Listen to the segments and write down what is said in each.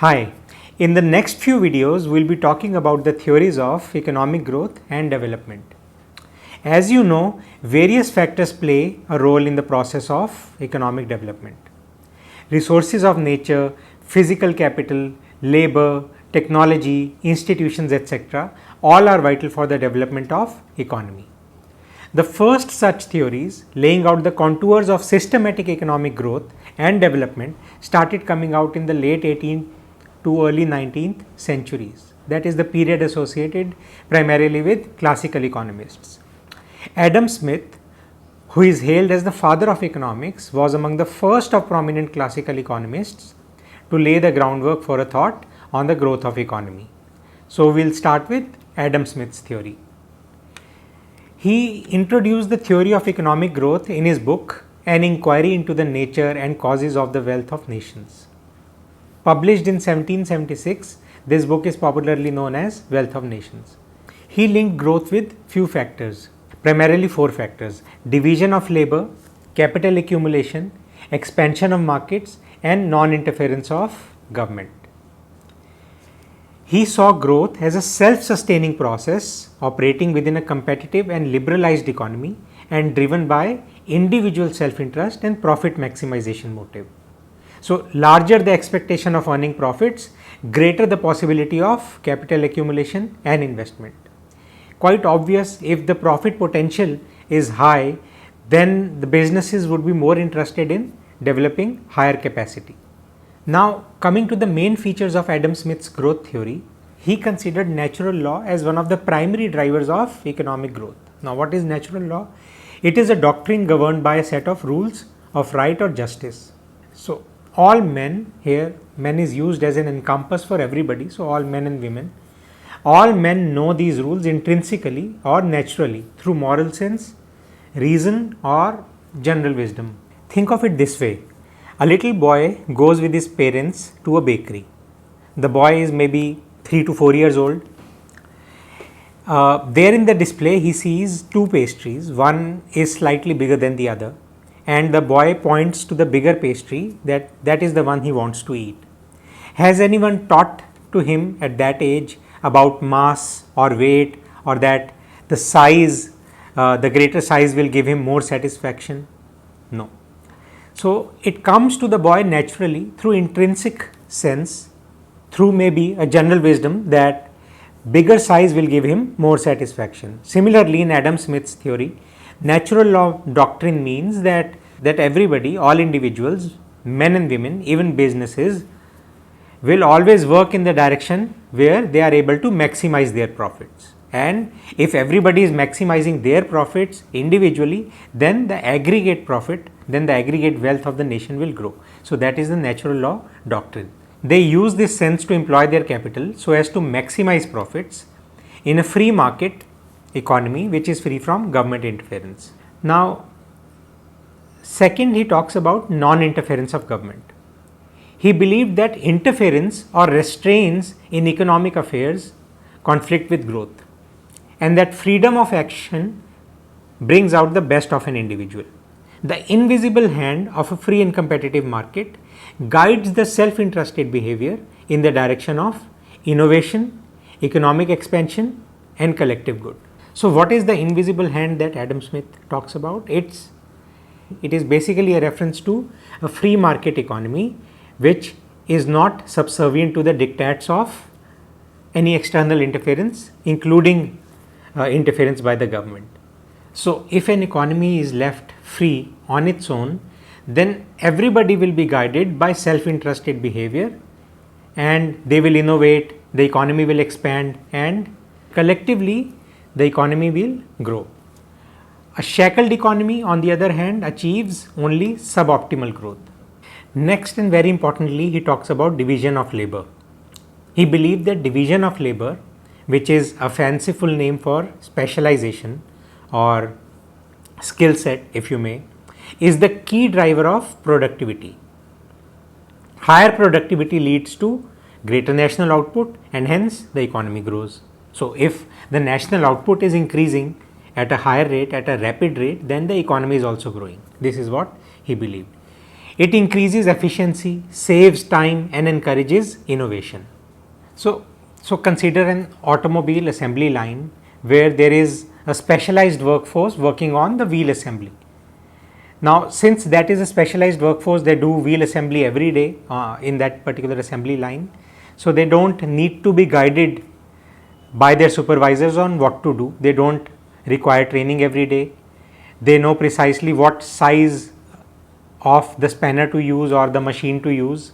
Hi, in the next few videos we will be talking about the theories of economic growth and development. As you know, various factors play a role in the process of economic development. Resources of nature, physical capital, labor, technology, institutions, etc. all are vital for the development of economy. The first such theories laying out the contours of systematic economic growth and development started coming out in the late 18th to early 19th centuries. That is the period associated primarily with classical economists. Adam Smith, who is hailed as the father of economics, was among the first of prominent classical economists to lay the groundwork for a thought on the growth of economy. So, we will start with Adam Smith's theory. He introduced the theory of economic growth in his book, An Inquiry into the Nature and Causes of the Wealth of Nations. Published in 1776, this book is popularly known as Wealth of Nations. He linked growth with few factors, primarily four factors: division of labor, capital accumulation, expansion of markets, and non-interference of government. He saw growth as a self-sustaining process operating within a competitive and liberalized economy and driven by individual self-interest and profit maximization motive. So, larger the expectation of earning profits, greater the possibility of capital accumulation and investment. Quite obvious, if the profit potential is high, then the businesses would be more interested in developing higher capacity. Now, coming to the main features of Adam Smith's growth theory, he considered natural law as one of the primary drivers of economic growth. Now, what is natural law? It is a doctrine governed by a set of rules of right or justice. So, all men, here men is used as an encompass for everybody, so all men and women, all men know these rules intrinsically or naturally through moral sense, reason or general wisdom. Think of it this way: a little boy goes with his parents to a bakery. The boy is maybe 3 to 4 years old. There in the display he sees two pastries, one is slightly bigger than the other, and the boy points to the bigger pastry that is the one he wants to eat. Has anyone taught to him at that age about mass or weight, or that the size, the greater size will give him more satisfaction? No. So, it comes to the boy naturally through intrinsic sense, through maybe a general wisdom that bigger size will give him more satisfaction. Similarly, in Adam Smith's theory, natural law doctrine means that everybody, all individuals, men and women, even businesses, will always work in the direction where they are able to maximize their profits. And if everybody is maximizing their profits individually, then the aggregate profit, then the aggregate wealth of the nation will grow. So, that is the natural law doctrine. They use this sense to employ their capital so as to maximize profits in a free market economy which is free from government interference. Now, second, he talks about non-interference of government. He believed that interference or restraints in economic affairs conflict with growth, and that freedom of action brings out the best of an individual. The invisible hand of a free and competitive market guides the self-interested behavior in the direction of innovation, economic expansion, and collective good. So, what is the invisible hand that Adam Smith talks about? It is basically a reference to a free market economy which is not subservient to the dictates of any external interference, including interference by the government. So, if an economy is left free on its own, then everybody will be guided by self-interested behavior, and they will innovate, the economy will expand, and collectively the economy will grow. A shackled economy, on the other hand, achieves only suboptimal growth. Next, and very importantly, he talks about division of labor. He believed that division of labor, which is a fanciful name for specialization or skill set, if you may, is the key driver of productivity. Higher productivity leads to greater national output, and hence the economy grows. So, if the national output is increasing at a higher rate, at a rapid rate, then the economy is also growing. This is what he believed. It increases efficiency, saves time and encourages innovation. So consider an automobile assembly line where there is a specialized workforce working on the wheel assembly. Now, since that is a specialized workforce, they do wheel assembly every day in that particular assembly line. So, they do not need to be guided by their supervisors on what to do. They do not require training every day. They know precisely what size of the spanner to use or the machine to use,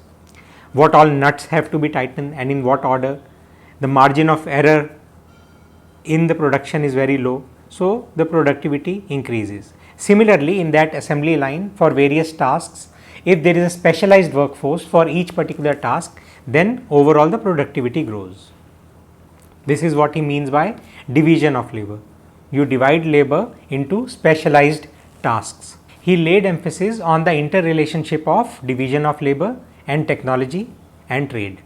what all nuts have to be tightened and in what order. The margin of error in the production is very low. So, the productivity increases. Similarly, in that assembly line for various tasks, if there is a specialized workforce for each particular task, then overall the productivity grows. This is what he means by division of labor. You divide labor into specialized tasks. He laid emphasis on the interrelationship of division of labor and technology and trade.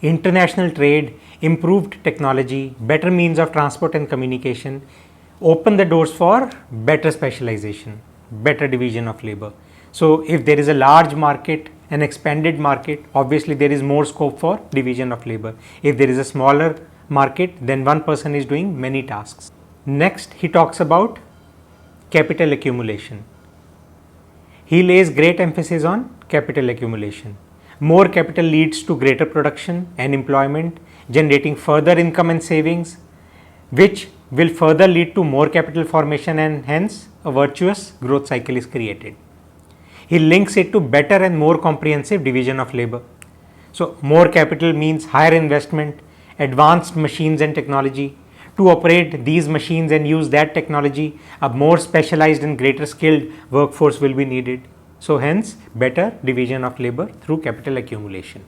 International trade, improved technology, better means of transport and communication open the doors for better specialization, better division of labor. So, if there is a large market, an expanded market, obviously there is more scope for division of labor. If there is a smaller market, then one person is doing many tasks. Next, he talks about capital accumulation. He lays great emphasis on capital accumulation. More capital leads to greater production and employment, generating further income and savings, which will further lead to more capital formation, and hence a virtuous growth cycle is created. He links it to better and more comprehensive division of labor. So, more capital means higher investment, advanced machines and technology. To operate these machines and use that technology, a more specialized and greater skilled workforce will be needed. So, hence better division of labor through capital accumulation.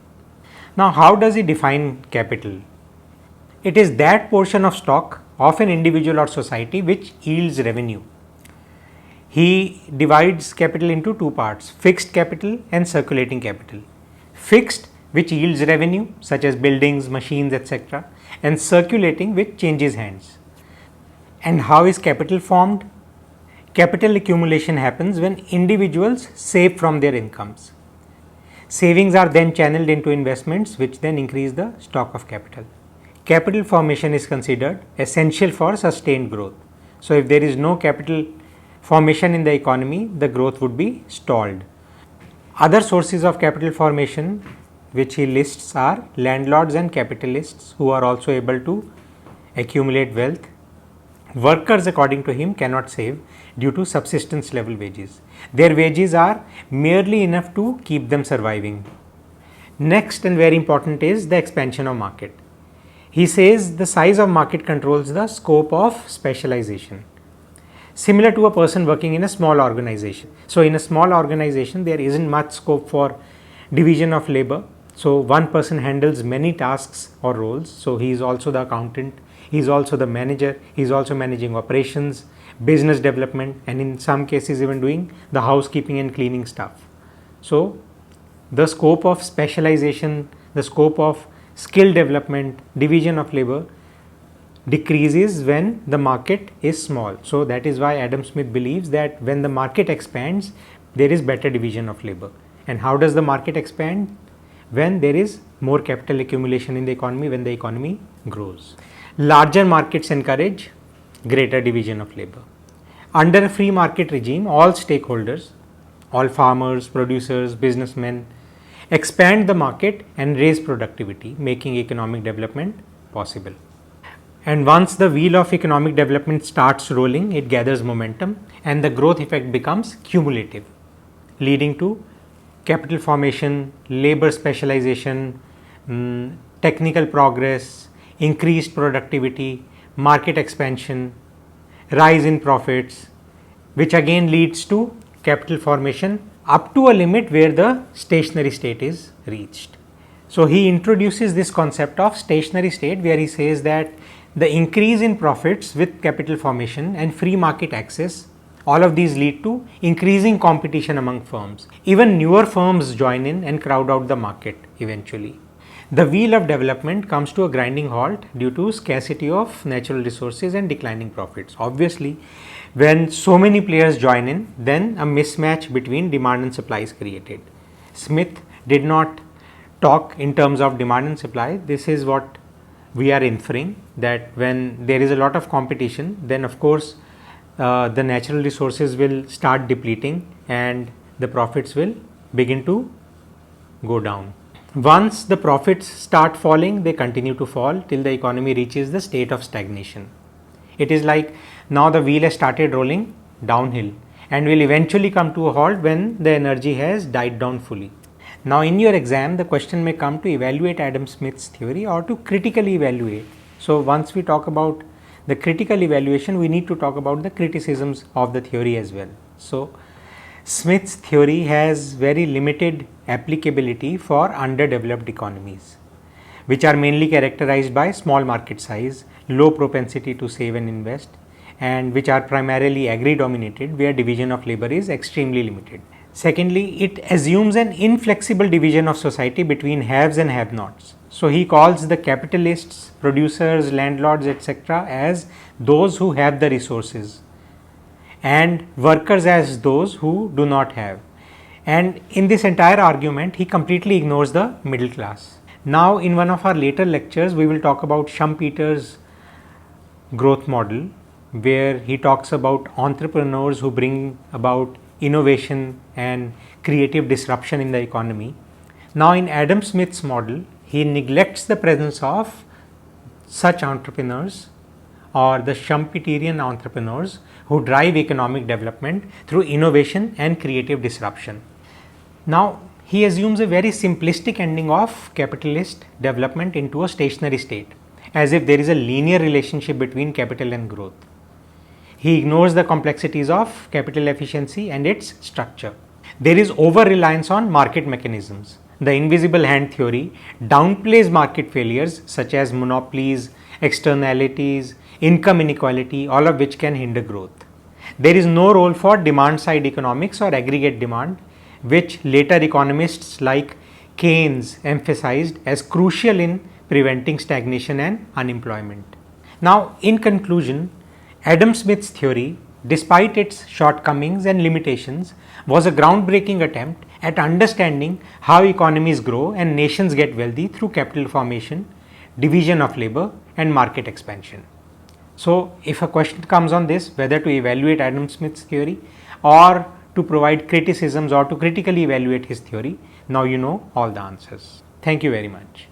Now, how does he define capital? It is that portion of stock of an individual or society which yields revenue. He divides capital into two parts, fixed capital and circulating capital. Fixed, which yields revenue such as buildings, machines, etc., and circulating, which changes hands. And how is capital formed? Capital accumulation happens when individuals save from their incomes. Savings are then channeled into investments, which then increase the stock of capital. Capital formation is considered essential for sustained growth. So, if there is no capital formation in the economy, the growth would be stalled. Other sources of capital formation which he lists are landlords and capitalists who are also able to accumulate wealth. Workers, according to him, cannot save due to subsistence level wages. Their wages are merely enough to keep them surviving. Next and very important is the expansion of market. He says the size of market controls the scope of specialization. Similar to a person working in a small organization. So, in a small organization, there isn't much scope for division of labor. So, one person handles many tasks or roles. So, he is also the accountant, he is also the manager, he is also managing operations, business development, and in some cases even doing the housekeeping and cleaning stuff. So, the scope of specialization, the scope of skill development, division of labor decreases when the market is small. So, that is why Adam Smith believes that when the market expands, there is better division of labor. And how does the market expand? When there is more capital accumulation in the economy, when the economy grows. Larger markets encourage greater division of labor. Under a free market regime, all stakeholders, all farmers, producers, businessmen, expand the market and raise productivity, making economic development possible. And once the wheel of economic development starts rolling, it gathers momentum and the growth effect becomes cumulative, leading to capital formation, labor specialization, technical progress, increased productivity, market expansion, rise in profits, which again leads to capital formation up to a limit where the stationary state is reached. So, he introduces this concept of stationary state where he says that the increase in profits with capital formation and free market access, all of these lead to increasing competition among firms. Even newer firms join in and crowd out the market eventually. The wheel of development comes to a grinding halt due to scarcity of natural resources and declining profits. Obviously, when so many players join in, then a mismatch between demand and supply is created. Smith did not talk in terms of demand and supply. This is what we are inferring, that when there is a lot of competition, then of course the natural resources will start depleting and the profits will begin to go down. Once the profits start falling, they continue to fall till the economy reaches the state of stagnation. It is like now the wheel has started rolling downhill and will eventually come to a halt when the energy has died down fully. Now in your exam, the question may come to evaluate Adam Smith's theory or to critically evaluate. So once we talk about the critical evaluation, we need to talk about the criticisms of the theory as well. So Smith's theory has very limited applicability for underdeveloped economies, which are mainly characterized by small market size, low propensity to save and invest, and which are primarily agri dominated, where division of labor is extremely limited. Secondly, it assumes an inflexible division of society between haves and have nots. So he calls the capitalists, producers, landlords, etc. as those who have the resources, and workers as those who do not have. And in this entire argument, he completely ignores the middle class. Now, in one of our later lectures, we will talk about Schumpeter's growth model, where he talks about entrepreneurs who bring about innovation and creative disruption in the economy. Now, in Adam Smith's model, he neglects the presence of such entrepreneurs or the Schumpeterian entrepreneurs who drive economic development through innovation and creative disruption. Now, he assumes a very simplistic ending of capitalist development into a stationary state, as if there is a linear relationship between capital and growth. He ignores the complexities of capital efficiency and its structure. There is over-reliance on market mechanisms. The invisible hand theory downplays market failures such as monopolies, externalities, income inequality, all of which can hinder growth. There is no role for demand side economics or aggregate demand, which later economists like Keynes emphasized as crucial in preventing stagnation and unemployment. Now, in conclusion, Adam Smith's theory, despite its shortcomings and limitations, was a groundbreaking attempt at understanding how economies grow and nations get wealthy through capital formation, division of labor, and market expansion. So, if a question comes on this, whether to evaluate Adam Smith's theory or to provide criticisms or to critically evaluate his theory, now you know all the answers. Thank you very much.